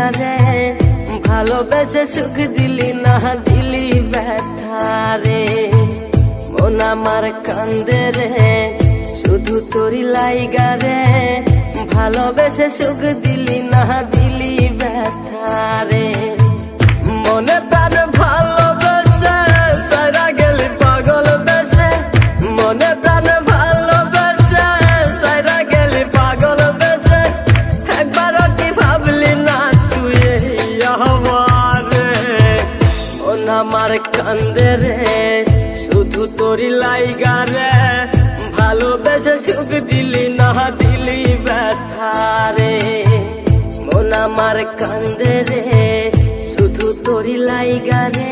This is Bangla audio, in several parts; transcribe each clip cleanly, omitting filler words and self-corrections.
লাইগা রে ভালোবেসে সুখ দিলি না দিলি ব্যথা রে মন আমার কান্দে রে শুধু তোরি লাইগা রে ভালোবেসে সুখ দিলি না দিলি ব্যথা রে মনে প্রাণ ভালোবেসে সারা গেলি পাগল বেসে মনে প্রাণ ভালোবেসে সারা গেলি পাগল বেসে একবারও কি ভাবলি না তুই আমার মন আমার কান্দে রে শুধু তোরি লাইগা রে ভালোবেসে সুখ দিলি না দিলি ব্যথা রে মন আমার কান্দে রে শুধু তোরি লাইগা রে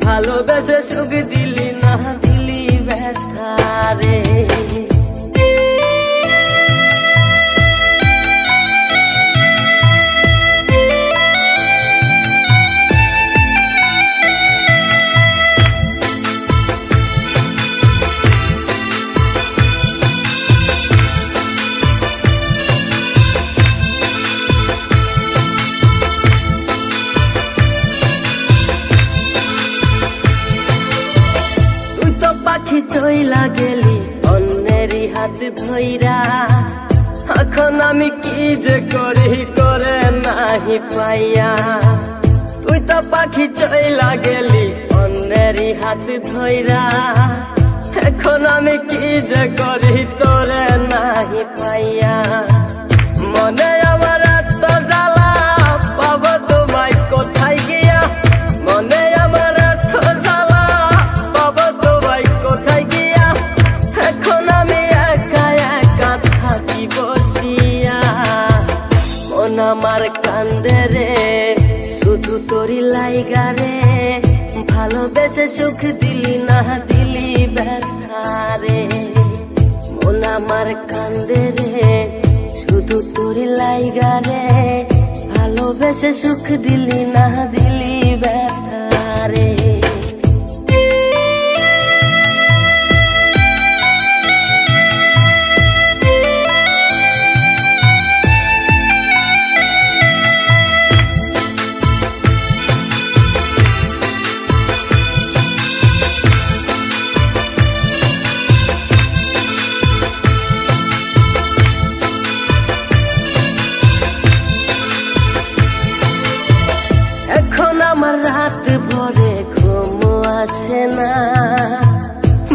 ভালোবেসে সুখ দিলি না দিলি ব্যথা রে পাখি চইলা গেলি অন্যেরই হাত ধইরা এখন আমি কি যে করি করে নাহি পাইয়া তুই তো পাখি চইলা গেলি অন্যেরই হাত ধইরা এখন আমি কি যে করি তোরে নাহি পাইয়া মনে আমার এত জ্বালা পাবো তোমায় কোথায় গিয়া মনে আমার এত জ্বালা পাবো তোমায় কোথায় গিয়া এখন আমি একা একা থাকি বসিয়া মন আমার কান্দে রে শুধু তোরি লাইগা রে ভালোবেসে সুখ দিলি না দিলি ব্যথা রে মন আমার কান্দে রে শুধু তোরি লাইগা রে ভালোবেসে সুখ দিলি না দিলি ব্যথা রে আমার রাত ভরে ঘুম আসে না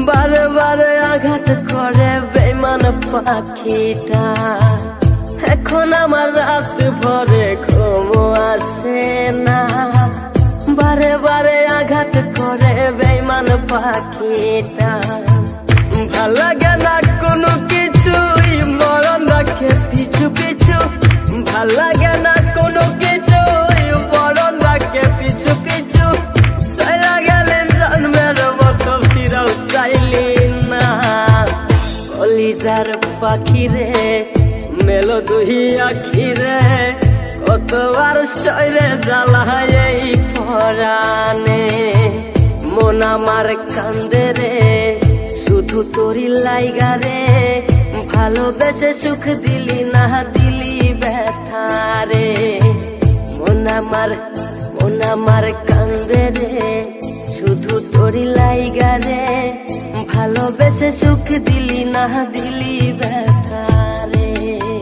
বারে বারে আঘাত করে বেমান পাখিটা এখন আমার রাত ভরে ঘুম আসে না বারে বারে আঘাত করে বেমান পাখিটা ভাল লাগে না কোনো কিছুই মরণ রাখে পিছু পিছু ভাল লাগে না কোনো কিছুই মরণ রাখে পিছু পিছু সারা গেলে জন্মের মতো ফিরাও চাইলি না কলিজার পাখি রে মেলো দুই আখি রে কতবার শরীরে জ্বালায় এই পরাণে মন আমার কান্দে রে শুধু তোরি লাইগা রে ভালোবেসে সুখ দিলি না দিলি ব্যথা রে মন আমার কান্দে রে শুধু তোরি লাইগা রে ভালোবেসে সুখ দিলি না দিলি ব্যথা